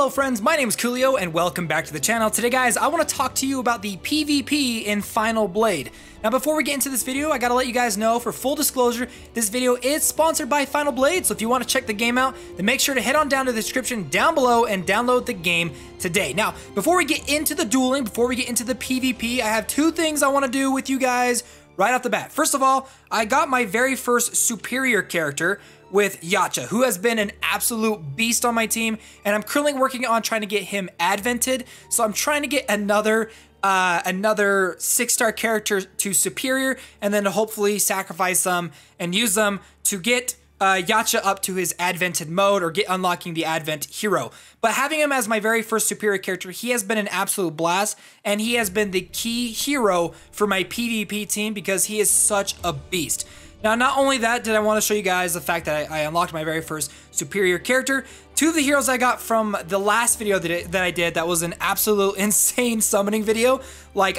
Hello friends, my name is Koolio and welcome back to the channel. Today guys, I want to talk to you about the PvP in Final Blade. Now before we get into this video, I gotta let you guys know, for full disclosure, this video is sponsored by Final Blade, so if you want to check the game out, then make sure to head on down to the description down below and download the game today. Now, before we get into the dueling, before we get into the PvP, I have two things I want to do with you guys right off the bat. First of all, I got my very first superior character with Yacha, who has been an absolute beast on my team, and I'm currently working on trying to get him advented. So I'm trying to get another 6-star character to superior, and then to hopefully sacrifice them and use them to get Yacha up to his advented mode or get unlocking the advent hero. But having him as my very first superior character, he has been an absolute blast, and he has been the key hero for my PvP team because he is such a beast. Now, not only that, did I want to show you guys the fact that I unlocked my very first superior character. Two of the heroes I got from the last video that I did, that was an absolute insane summoning video. Like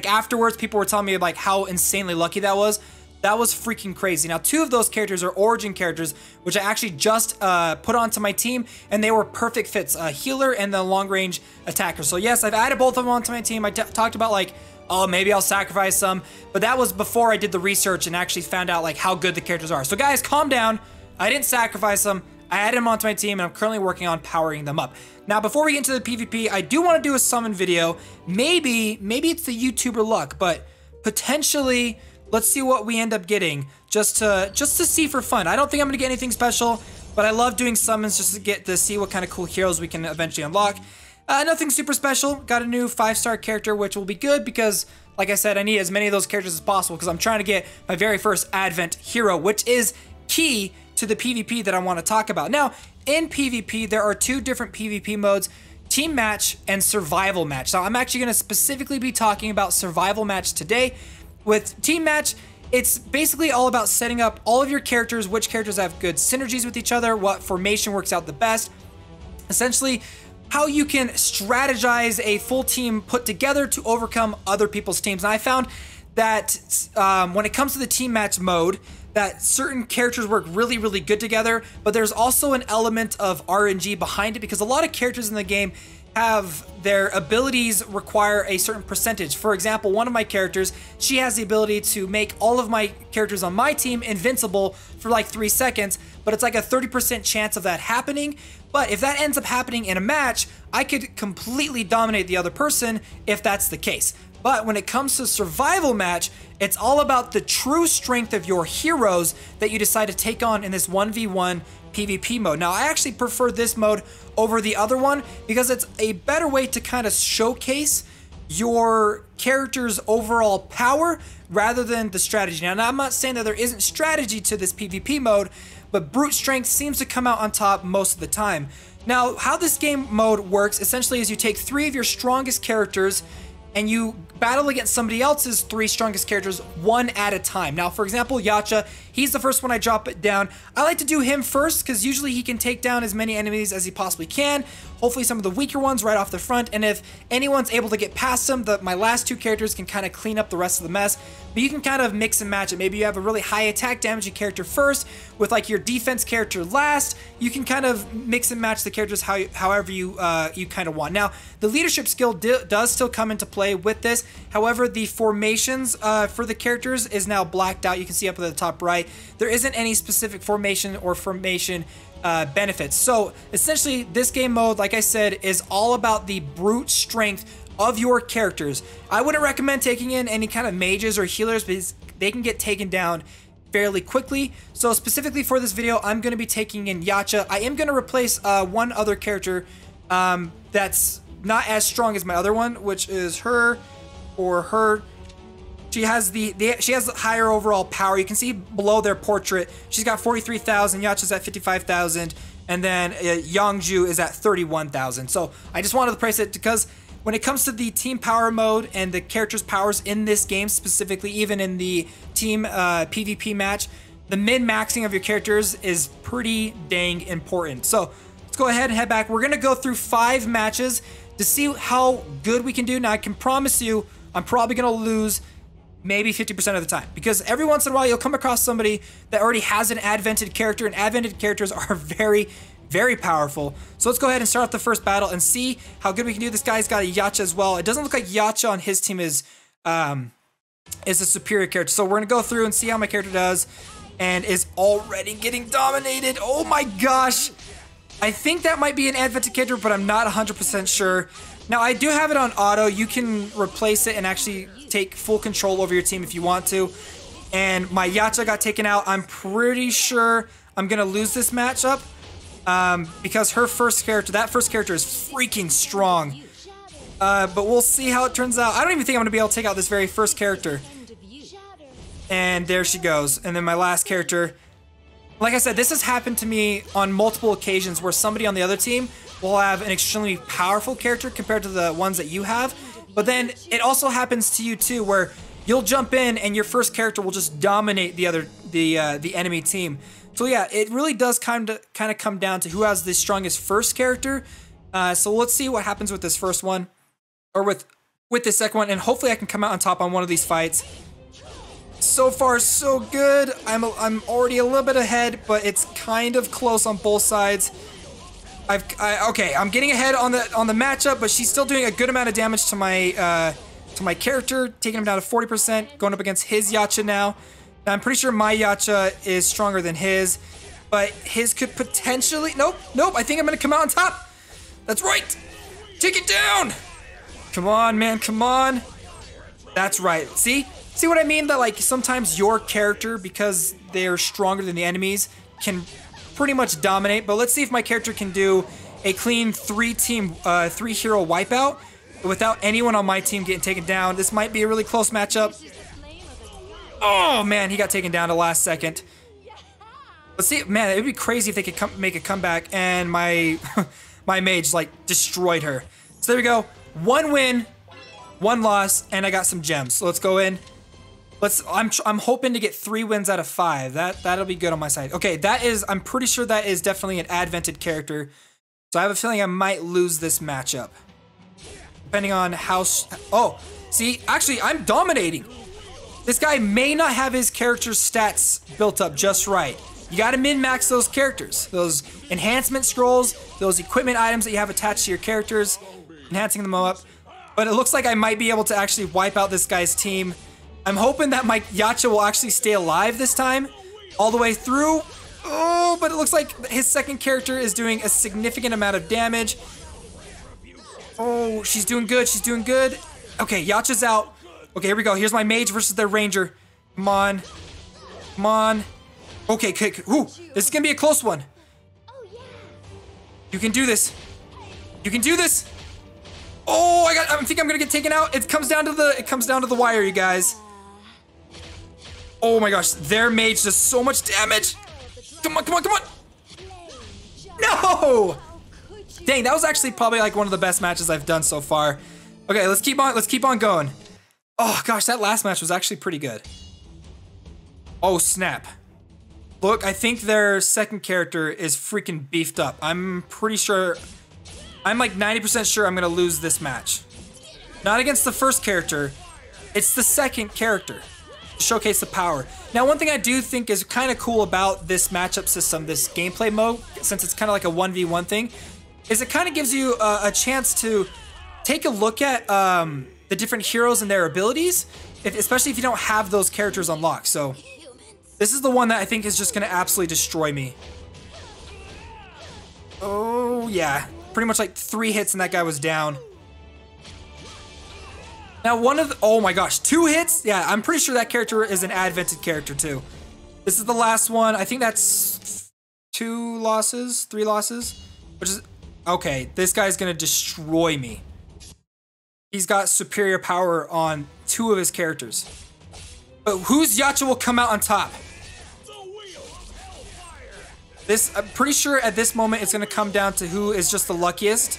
afterwards, people were telling me like how insanely lucky that was. That was freaking crazy. Now, two of those characters are origin characters, which I actually just put onto my team, and they were perfect fits, a healer and the long-range attacker. So yes, I've added both of them onto my team. I talked about like, oh, maybe I'll sacrifice some, but that was before I did the research and actually found out like how good the characters are. So guys, calm down. I didn't sacrifice them. I added them onto my team, and I'm currently working on powering them up. Now, before we get into the PvP, I do want to do a summon video. Maybe it's the YouTuber luck, but potentially, let's see what we end up getting just to see for fun. I don't think I'm gonna get anything special, but I love doing summons just to get to see what kind of cool heroes we can eventually unlock. Nothing super special. Got a new 5-star character, which will be good because, like I said, I need as many of those characters as possible because I'm trying to get my very first advent hero, which is key to the PvP that I want to talk about. Now, in PvP, there are two different PvP modes: team match and survival match. Now, I'm actually going to specifically be talking about survival match today. With team match, it's basically all about setting up all of your characters, which characters have good synergies with each other, what formation works out the best. Essentially, how you can strategize a full team put together to overcome other people's teams. And I found that when it comes to the team match mode, that certain characters work really, really good together, but there's also an element of RNG behind it because a lot of characters in the game have their abilities require a certain percentage. For example, one of my characters, she has the ability to make all of my characters on my team invincible for like 3 seconds, but it's like a 30% chance of that happening. But if that ends up happening in a match, I could completely dominate the other person if that's the case. But when it comes to survival match, it's all about the true strength of your heroes that you decide to take on in this 1v1 PvP mode. Now, I actually prefer this mode over the other one because it's a better way to kind of showcase your character's overall power rather than the strategy. Now, I'm not saying that there isn't strategy to this PvP mode, but brute strength seems to come out on top most of the time. Now, how this game mode works essentially is you take 3 of your strongest characters and you battle against somebody else's 3 strongest characters one at a time. Now, for example, Yacha, he's the first one I drop it down. I like to do him first because usually he can take down as many enemies as he possibly can. Hopefully some of the weaker ones right off the front. And if anyone's able to get past him, my last 2 characters can kind of clean up the rest of the mess. But you can kind of mix and match it. Maybe you have a really high attack damaging character first with like your defense character last. You can kind of mix and match the characters however you kind of want. Now, the leadership skill does still come into play with this. However, the formations for the characters is now blacked out. You can see up at the top right. There isn't any specific formation or formation benefits. So essentially, this game mode, like I said, is all about the brute strength of your characters. I wouldn't recommend taking in any kind of mages or healers because they can get taken down fairly quickly. So specifically for this video, I'm going to be taking in Yacha. I am going to replace one other character that's not as strong as my other one, which is her. She has she has higher overall power. You can see below their portrait, she's got 43,000. Yacha's at 55,000, and then Yangju is at 31,000. So I just wanted to price it because when it comes to the team power mode and the characters' powers in this game specifically, even in the team PvP match, the min-maxing of your characters is pretty dang important. So let's go ahead and head back. We're gonna go through 5 matches to see how good we can do. Now, I can promise you, I'm probably gonna lose maybe 50% of the time because every once in a while you'll come across somebody that already has an advented character, and advented characters are very, Very powerful. So let's go ahead and start off the first battle and see how good we can do. This guy's got a Yacha as well. It doesn't look like Yacha on his team is a superior character. So we're going to go through and see how my character does, and is already getting dominated. Oh my gosh. I think that might be an advantage character, but I'm not 100% sure. Now, I do have it on auto. You can replace it and actually take full control over your team if you want to. And my Yacha got taken out. I'm pretty sure I'm going to lose this matchup because her first character, that first character is freaking strong. But we'll see how it turns out. I don't even think I'm going to be able to take out this very first character. And there she goes. And then my last character. Like I said, this has happened to me on multiple occasions where somebody on the other team will have an extremely powerful character compared to the ones that you have. But then it also happens to you too, where you'll jump in and your first character will just dominate the enemy team. So yeah, it really does kind of come down to who has the strongest first character. So let's see what happens with this first one, or with the second one, and hopefully I can come out on top on one of these fights. So far, so good. I'm already a little bit ahead, but it's kind of close on both sides. Okay, I'm getting ahead on the matchup, but she's still doing a good amount of damage to my character, taking him down to 40%, going up against his Yacha now. Now I'm pretty sure my Yacha is stronger than his, but his could potentially... Nope, I think I'm gonna come out on top. That's right. Take it down. Come on, man, come on. That's right. See what I mean? That like sometimes your character, because they're stronger than the enemies, can pretty much dominate. But let's see if my character can do a clean 3-hero wipeout without anyone on my team getting taken down. This might be a really close matchup. Oh man, he got taken down to last second. Let's see, man, it would be crazy if they could make a comeback and my my mage like destroyed her. So there we go, 1 win, 1 loss, and I got some gems. So let's go in. I'm hoping to get 3 wins out of 5. That'll be good on my side. Okay, I'm pretty sure that is definitely an advantage character. So I have a feeling I might lose this matchup. Depending on how... Oh, see, actually, I'm dominating. This guy may not have his character's stats built up just right. You gotta min-max those characters. Those enhancement scrolls, those equipment items that you have attached to your characters, enhancing them up. But it looks like I might be able to actually wipe out this guy's team. I'm hoping that my Yacha will actually stay alive this time, all the way through. Oh, but it looks like his second character is doing a significant amount of damage. Oh, she's doing good, she's doing good. Okay, Yacha's out. Okay, here we go. Here's my mage versus their ranger. Come on. Come on. Okay, ooh, this is gonna be a close one. You can do this. You can do this. Oh, I think I'm gonna get taken out. It comes down to the wire, you guys. Oh my gosh, their mage does so much damage. Come on, come on, come on. No! Dang, that was actually probably like one of the best matches I've done so far. Okay, let's keep on going. Oh gosh, that last match was actually pretty good. Oh snap. Look, I think their second character is freaking beefed up. I'm pretty sure, I'm like 90% sure I'm gonna lose this match. Not against the first character, it's the second character. Showcase the power. Now, one thing I do think is kind of cool about this matchup system, this gameplay mode, since it's kind of like a 1v1 thing, is it kind of gives you a chance to take a look at the different heroes and their abilities, especially if you don't have those characters unlocked. So this is the one that I think is just going to absolutely destroy me. Oh yeah, pretty much like 3 hits and that guy was down. Now oh my gosh, 2 hits? Yeah, I'm pretty sure that character is an advented character too. This is the last one. I think that's 3 losses, which is, okay, this guy's gonna destroy me. He's got superior power on 2 of his characters. But whose Yacha will come out on top? I'm pretty sure at this moment it's gonna come down to who is just the luckiest,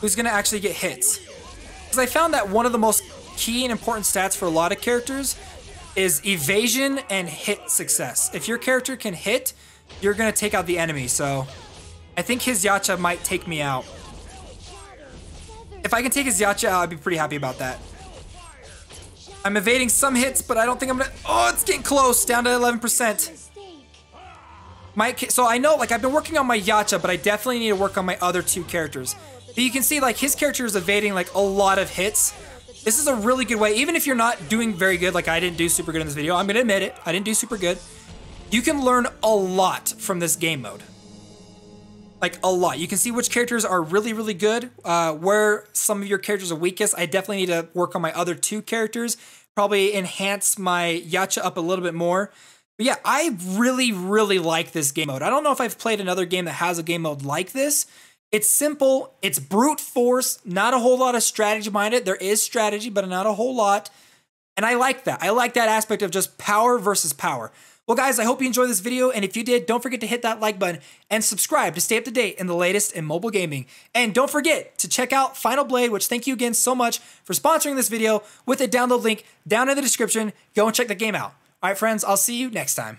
who's gonna actually get hits. Because I found that one of the most key and important stats for a lot of characters is evasion and hit success. If your character can hit, you're gonna take out the enemy. So I think his Yacha might take me out. If I can take his Yacha out, I'd be pretty happy about that. I'm evading some hits, but I don't think I'm gonna... Oh, it's getting close, down to 11%. So I know, like, I've been working on my Yacha, but I definitely need to work on my other 2 characters. But you can see, like, his character is evading, like, a lot of hits. This is a really good way, even if you're not doing very good, like I didn't do super good in this video, I'm gonna admit it, I didn't do super good. You can learn a lot from this game mode. Like, a lot. You can see which characters are really, really good, where some of your characters are weakest. I definitely need to work on my other 2 characters, probably enhance my Yacha up a little bit more. But yeah, I really, really like this game mode. I don't know if I've played another game that has a game mode like this. It's simple, it's brute force, not a whole lot of strategy behind it. There is strategy, but not a whole lot. And I like that. I like that aspect of just power versus power. Well, guys, I hope you enjoyed this video, and if you did, don't forget to hit that like button and subscribe to stay up to date in the latest in mobile gaming. And don't forget to check out Final Blade, which thank you again so much for sponsoring this video with a download link down in the description. Go and check the game out. All right, friends, I'll see you next time.